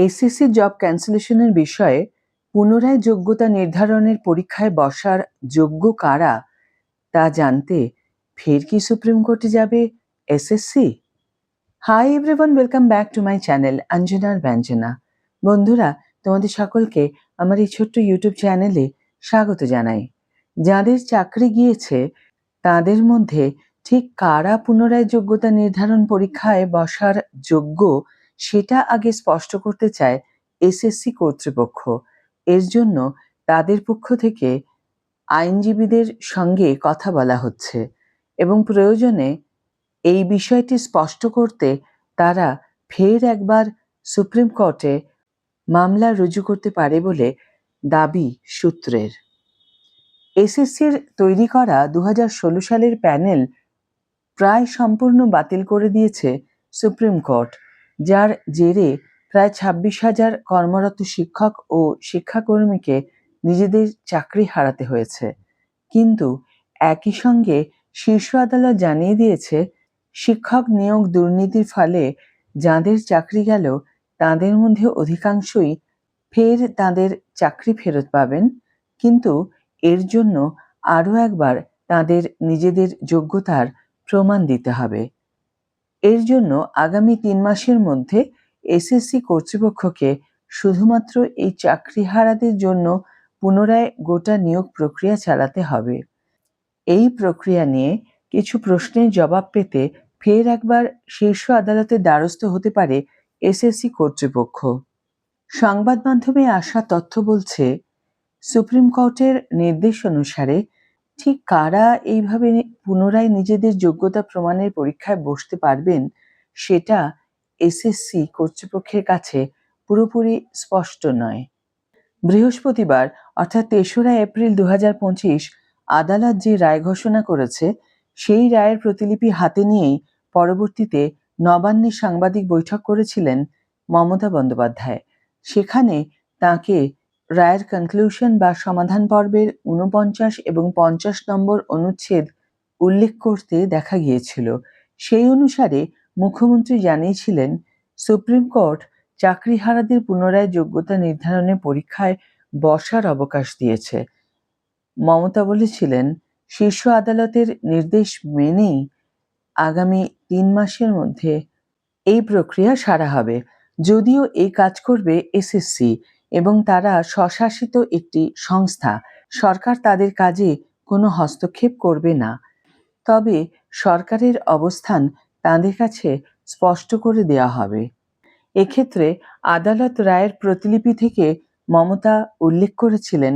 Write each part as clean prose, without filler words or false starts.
SSC job ক্যান্সেলেশনের বিষয়ে পুনরায় যোগ্যতা নির্ধারণের পরীক্ষায় বসার যোগ্য কারা তা জানতে ফের কি সুপ্রিম কোর্টে যাবে SSC? Hi everyone, welcome back to my channel অঞ্জনার ব্যঞ্জনা। বন্ধুরা, তোমাদের সকলকে আমার এই ছোট্ট ইউটিউব চ্যানেলে স্বাগত জানাই। যাদের চাকরি গিয়েছে তাদের মধ্যে ঠিক কারা পুনরায় যোগ্যতা নির্ধারণ পরীক্ষায় বসার যোগ্য সেটা আগে স্পষ্ট করতে চায় এসএসসি কর্তৃপক্ষ। এর জন্য তাদের পক্ষ থেকে আইনজীবীদের সঙ্গে কথা বলা হচ্ছে এবং প্রয়োজনে এই বিষয়টি স্পষ্ট করতে তারা ফের একবার সুপ্রিম কোর্টে মামলা রুজু করতে পারে বলে দাবি সূত্রের। এসএসসির তৈরি করা 2016 সালের প্যানেল প্রায় সম্পূর্ণ বাতিল করে দিয়েছে সুপ্রিম কোর্ট, যার জেরে প্রায় 26,000 কর্মরত শিক্ষক ও শিক্ষাকর্মীকে নিজেদের চাকরি হারাতে হয়েছে। কিন্তু একই সঙ্গে শীর্ষ আদালত জানিয়ে দিয়েছে, শিক্ষক নিয়োগ দুর্নীতির ফলে যাদের চাকরি গেল তাদের মধ্যে অধিকাংশই ফের তাদের চাকরি ফেরত পাবেন, কিন্তু এর জন্য আরও একবার তাদের নিজেদের যোগ্যতার প্রমাণ দিতে হবে। এর জন্য আগামী 3 মাসের মধ্যে এসএসসি কর্তৃপক্ষকে শুধুমাত্র এই চাকরিহারাদের জন্য পুনরায় গোটা নিয়োগ প্রক্রিয়া চালাতে হবে। এই প্রক্রিয়া নিয়ে কিছু প্রশ্নের জবাব পেতে ফের একবার শীর্ষ আদালতের দ্বারস্থ হতে পারে এসএসসি কর্তৃপক্ষ। সংবাদ মাধ্যমে আসা তথ্য বলছে, সুপ্রিম কোর্টের নির্দেশ অনুসারে ঠিক কারা এইভাবে পুনরায় নিজেদের যোগ্যতা প্রমাণের পরীক্ষায় বসতে পারবেন সেটা এসএসসি কর্তৃপক্ষের কাছে পুরোপুরি স্পষ্ট নয়। বৃহস্পতিবার অর্থাৎ 3রা এপ্রিল 2025 আদালত যে রায় ঘোষণা করেছে সেই রায়ের প্রতিলিপি হাতে নিয়েই পরবর্তীতে নবান্নে সাংবাদিক বৈঠক করেছিলেন মমতা বন্দ্যোপাধ্যায়। সেখানে তাঁকে রায়ের কনক্লুশন বা সমাধান পর্বের 49 এবং 50 নম্বর অনুচ্ছেদ উল্লেখ করতে দেখা গিয়েছিল। সেই অনুসারে মুখ্যমন্ত্রী জানিয়েছিলেন, সুপ্রিম কোর্ট চাকরিহারাদের পুনরায় যোগ্যতা নির্ধারণের পরীক্ষায় বসার অবকাশ দিয়েছে। মমতা বলেছিলেন, শীর্ষ আদালতের নির্দেশ মেনেই আগামী 3 মাসের মধ্যে এই প্রক্রিয়া সারা হবে। যদিও এই কাজ করবে এসএসসি এবং তারা স্বশাসিত একটি সংস্থা, সরকার তাদের কাজে কোনো হস্তক্ষেপ করবে না। তবে সরকারের অবস্থান তাদের কাছে স্পষ্ট করে দেওয়া হবে। এক্ষেত্রে আদালত রায়ের প্রতিলিপি থেকে মমতা উল্লেখ করেছিলেন,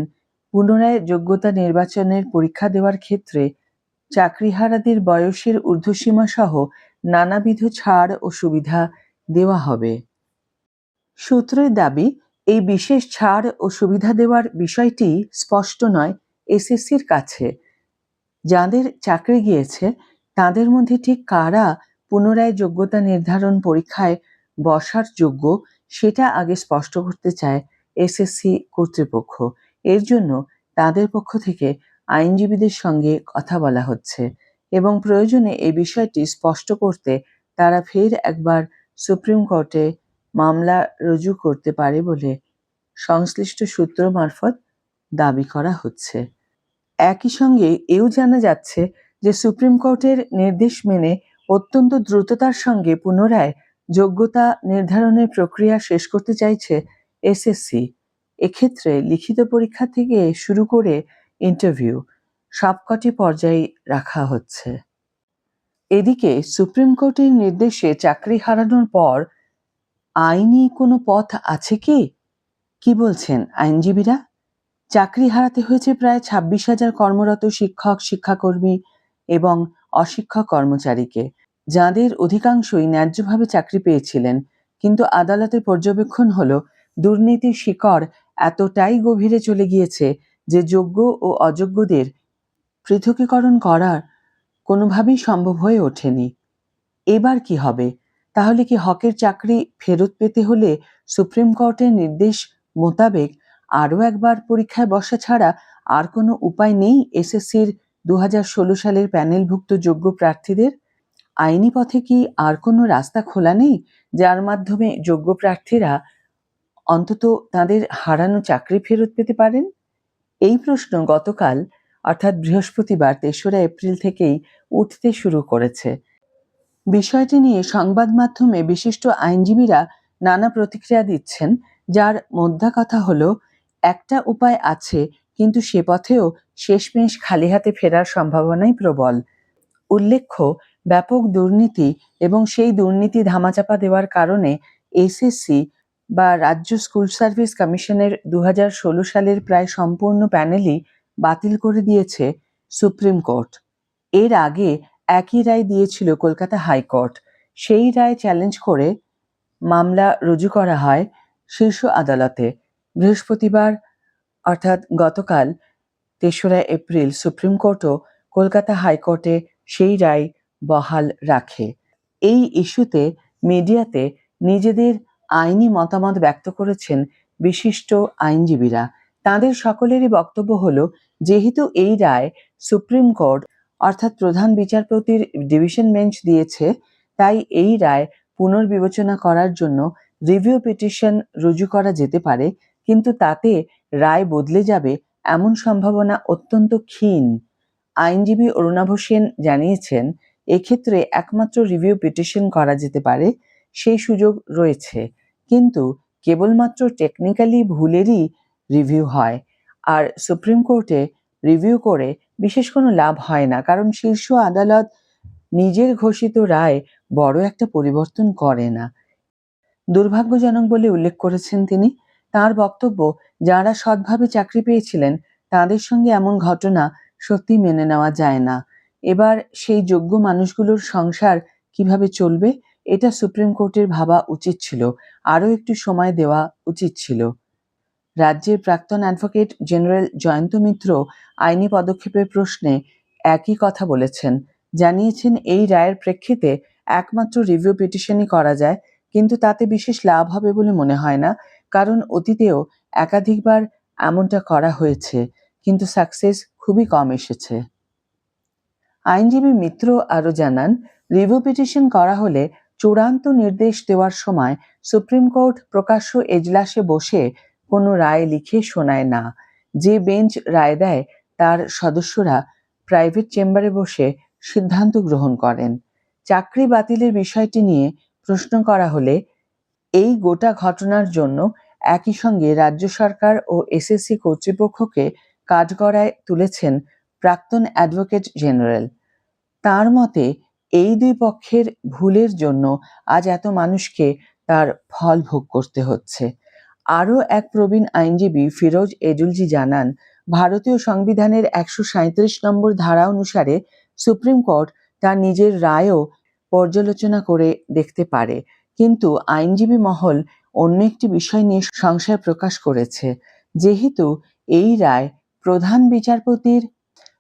পুনরায় যোগ্যতা নির্বাচনের পরীক্ষা দেওয়ার ক্ষেত্রে চাকরিহারাদের বয়সের ঊর্ধ্বসীমা সহ নানাবিধ ছাড় ও সুবিধা দেওয়া হবে। সূত্রের দাবি, এই বিশেষ ছাড় ও সুবিধা দেওয়ার বিষয়টি স্পষ্ট নয় এসএসসির কাছে। যাদের চাকরি গিয়েছে তাদের মধ্যে ঠিক কারা পুনরায় যোগ্যতা নির্ধারণ পরীক্ষায় বসার যোগ্য সেটা আগে স্পষ্ট করতে চায় এসএসসি কর্তৃপক্ষ। এর জন্য তাদের পক্ষ থেকে আইনজীবীদের সঙ্গে কথা বলা হচ্ছে এবং প্রয়োজনে এই বিষয়টি স্পষ্ট করতে তারা ফের একবার সুপ্রিম কোর্টে মামলা রুজু করতে পারে বলে সংশ্লিষ্ট সূত্র মারফত দাবি করা হচ্ছে। একই সঙ্গে এও জানা যাচ্ছে যে সুপ্রিম কোর্টের নির্দেশ মেনে অত্যন্ত দ্রুততার সঙ্গে পুনরায় যোগ্যতা নির্ধারণের প্রক্রিয়া শেষ করতে চাইছে এসএসসি। এক্ষেত্রে লিখিত পরীক্ষা থেকে শুরু করে ইন্টারভিউ সবকটি পর্যায়ে রাখা হচ্ছে। এদিকে সুপ্রিম কোর্টের নির্দেশে চাকরি হারানোর পর আইনি কোনো পথ আছে কি? কি বলছেন আইনজীবীরা? চাকরি হারাতে হয়েছে প্রায় 26,000 কর্মরত শিক্ষক, শিক্ষাকর্মী এবং অশিক্ষক কর্মচারীকে, যাদের অধিকাংশই ন্যায্যভাবে চাকরি পেয়েছিলেন। কিন্তু আদালতের পর্যবেক্ষণ হলো, দুর্নীতির শিকড় এতটাই গভীরে চলে গিয়েছে যে যোগ্য ও অযোগ্যদের পৃথকীকরণ করার কোনোভাবেই সম্ভব হয়ে ওঠেনি। এবার কি হবে? তাহলে কি হকের চাকরি ফেরত পেতে হলে সুপ্রিম কোর্টের নির্দেশ মোতাবেক আরও একবার পরীক্ষায় বসা ছাড়া আর কোনো উপায় নেই এসএসসির 2016 সালের প্যানেলভুক্ত যোগ্য প্রার্থীদের? আইনি পথে কি আর কোনো রাস্তা খোলা নেই যার মাধ্যমে যোগ্য প্রার্থীরা অন্তত তাদের হারানো চাকরি ফেরত পেতে পারেন? এই প্রশ্ন গতকাল অর্থাৎ বৃহস্পতিবার ৩রা এপ্রিল থেকেই উঠতে শুরু করেছে। বিষয়টি নিয়ে সংবাদ মাধ্যমে বিশিষ্ট আইনজীবীরা নানা প্রতিক্রিয়া দিচ্ছেন, যার মোদ্দা কথা হলো একটা উপায় আছে, কিন্তু সে পথেও শেষমেশ খালি হাতে ফেরার সম্ভাবনাই প্রবল। উল্লেখ্য, ব্যাপক দুর্নীতি এবং সেই দুর্নীতি ধামাচাপা দেওয়ার কারণে এসএসসি বা রাজ্য স্কুল সার্ভিস কমিশনের ২০১৬ সালের প্রায় সম্পূর্ণ প্যানেলই বাতিল করে দিয়েছে সুপ্রিম কোর্ট। এর আগে একই রায় দিয়েছিল কলকাতা হাইকোর্ট। সেই রায় চ্যালেঞ্জ করে মামলা রুজু করা হয় শীর্ষ আদালতে। বৃহস্পতিবার অর্থাৎ গতকাল ৩রা এপ্রিল সুপ্রিম কোর্টও কলকাতা হাইকোর্টে সেই রায় বহাল রাখে। এই ইস্যুতে মিডিয়াতে নিজেদের আইনি মতামত ব্যক্ত করেছেন বিশিষ্ট আইনজীবীরা। তাদের সকলেরই বক্তব্য হলো, যেহেতু এই রায় সুপ্রিম কোর্ট অর্থাৎ প্রধান বিচারপতির ডিভিশন বেঞ্চ দিয়েছে, তাই এই রায় পুনর্বিবেচনা করার জন্য রিভিউ পিটিশন রুজু করা যেতে পারে, কিন্তু তাতে রায় বদলে যাবে এমন সম্ভাবনা অত্যন্ত ক্ষীণ। আইনজীবী অরুণাভ সেন জানিয়েছেন, এক্ষেত্রে একমাত্র রিভিউ পিটিশন করা যেতে পারে, সেই সুযোগ রয়েছে, কিন্তু কেবলমাত্র টেকনিক্যালি ভুলেরই রিভিউ হয়। আর সুপ্রিম কোর্টে রিভিউ করে বিশেষ কোনো লাভ হয় না, কারণ শীর্ষ আদালত নিজের ঘোষিত রায় বড় একটা পরিবর্তন করে না। দুর্ভাগ্যজনক বলে উল্লেখ করেছেন তিনি। তার বক্তব্য, যারা সৎভাবে চাকরি পেয়েছিলেন তাদের সঙ্গে এমন ঘটনা সত্যি মেনে নেওয়া যায় না। এবার সেই যোগ্য মানুষগুলোর সংসার কিভাবে চলবে, এটা সুপ্রিম কোর্টের ভাবা উচিত ছিল, আরও একটু সময় দেওয়া উচিত ছিল। রাজ্যের প্রাক্তন অ্যাডভোকেট জেনারেল জয়ন্ত মিত্র আইনি পদক্ষেপের প্রশ্নে একই কথা বলেছেন। জানিয়েছেন, এই রায়ের প্রেক্ষিতে একমাত্র রিভিউ পিটিশনই করা যায়, কিন্তু তাতে বিশেষ লাভ হবে বলে মনে হয় না, কারণ অতীতেও একাধিকবার এমনটা করা হয়েছে, কিন্তু সাকসেস খুবই কম এসেছে। আইনজীবী মিত্র আরও জানান, রিভিউ পিটিশন করা হলে চূড়ান্ত নির্দেশ দেওয়ার সময় সুপ্রিম কোর্ট প্রকাশ্য এজলাসে বসে কোনো রায় লিখে শোনায় না। যে বেঞ্চ রায় দেয় তার সদস্যরা প্রাইভেট চেম্বারে বসে সিদ্ধান্ত গ্রহণ করেন। চাকরি বাতিলের বিষয়টি নিয়ে প্রশ্ন করা হলে এই গোটা ঘটনার জন্য একই সঙ্গে রাজ্য সরকার ও এসএসসি কর্তৃপক্ষকে কাঠগড়ায় তুলেছেন প্রাক্তন অ্যাডভোকেট জেনারেল। তার মতে, এই দুই পক্ষের ভুলের জন্য আজ এত মানুষকে তার ফল ভোগ করতে হচ্ছে। আরও এক প্রবীণ আইনজীবী ফিরোজ এডুলজি জানান, ভারতীয় সংবিধানের ১৩৭ নম্বর ধারা অনুসারে সুপ্রিম কোর্ট তার নিজের রায়ও পর্যালোচনা করে দেখতে পারে, কিন্তু আইনজীবী মহল অন্য একটি বিষয় নিয়ে সংশয় প্রকাশ করেছে। যেহেতু এই রায় প্রধান বিচারপতির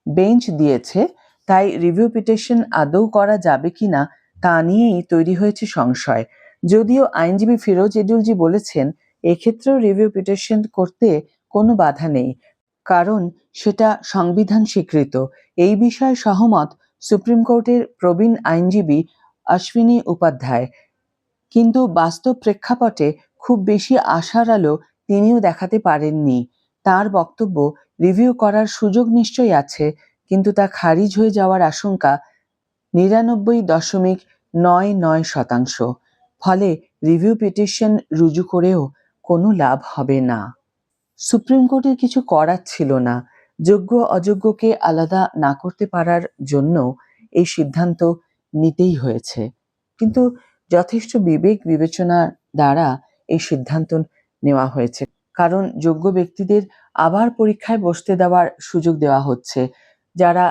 বেঞ্চ দিয়েছে, তাই রিভিউ পিটিশন আদৌ করা যাবে কিনা তা নিয়েই তৈরি হয়েছে সংশয়। যদিও আইনজীবী ফিরোজ এডুলজি বলেছেন, এক্ষেত্রেও রিভিউ পিটিশন করতে কোনো বাধা নেই, কারণ সেটা সংবিধান স্বীকৃত। এই বিষয়ে সহমত সুপ্রিম কোর্টের প্রবীণ আইনজীবী অশ্বিনী উপাধ্যায়, কিন্তু বাস্তব প্রেক্ষাপটে খুব বেশি আশার আলো তিনিও দেখাতে পারেননি। তার বক্তব্য, রিভিউ করার সুযোগ নিশ্চয়ই আছে, কিন্তু তা খারিজ হয়ে যাওয়ার আশঙ্কা ৯৯.৯৯%। ফলে রিভিউ পিটিশন রুজু করেও কোনো লাভ হবে না। সুপ্রিম কোর্টের কিছু করার ছিল না। যোগ্য অযোগ্যকে আলাদা না করতে পারার জন্য এই সিদ্ধান্ত নিতেই হয়েছে, কিন্তু যথেষ্ট বিবেক বিবেচনার দ্বারা এই সিদ্ধান্ত নেওয়া হয়েছে, কারণ যোগ্য ব্যক্তিদের আবার পরীক্ষায় বসতে দেওয়ার সুযোগ দেওয়া হচ্ছে। যারা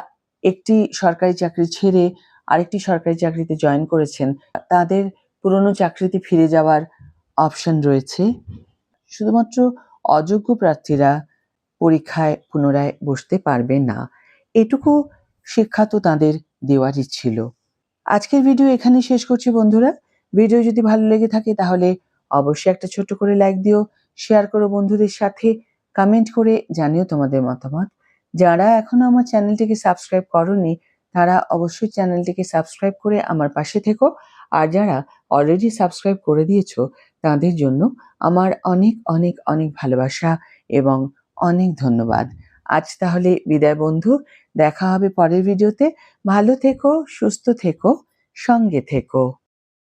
একটি সরকারি চাকরি ছেড়ে আরেকটি সরকারি চাকরিতে জয়েন করেছেন, তাদের পুরনো চাকরিতে ফিরে যাওয়ার অপশন রয়েছে। শুধুমাত্র অযোগ্য প্রার্থীরা পরীক্ষায় পুনরায় বসতে পারবে না। এটুকু শিক্ষা তো তাদের দেওয়ারই ছিল। আজকের ভিডিও এখানে শেষ করছি বন্ধুরা। ভিডিও যদি ভালো লেগে থাকে তাহলে অবশ্যই একটা ছোট্ট করে লাইক দিও, শেয়ার করো বন্ধুদের সাথে, কমেন্ট করে জানিও তোমাদের মতামত। যারা এখনো আমার চ্যানেলটিকে সাবস্ক্রাইব করোনি তারা অবশ্যই চ্যানেলটিকে সাবস্ক্রাইব করে আমার পাশে থেকো, আর যারা অলরেডি সাবস্ক্রাইব করে দিয়েছো তাদের জন্য আমার অনেক অনেক অনেক ভালোবাসা এবং অনেক ধন্যবাদ। আজ তাহলে বিদায় বন্ধু, দেখা হবে পরের ভিডিওতে। ভালো থেকো, সুস্থ থেকো, সঙ্গে থেকো।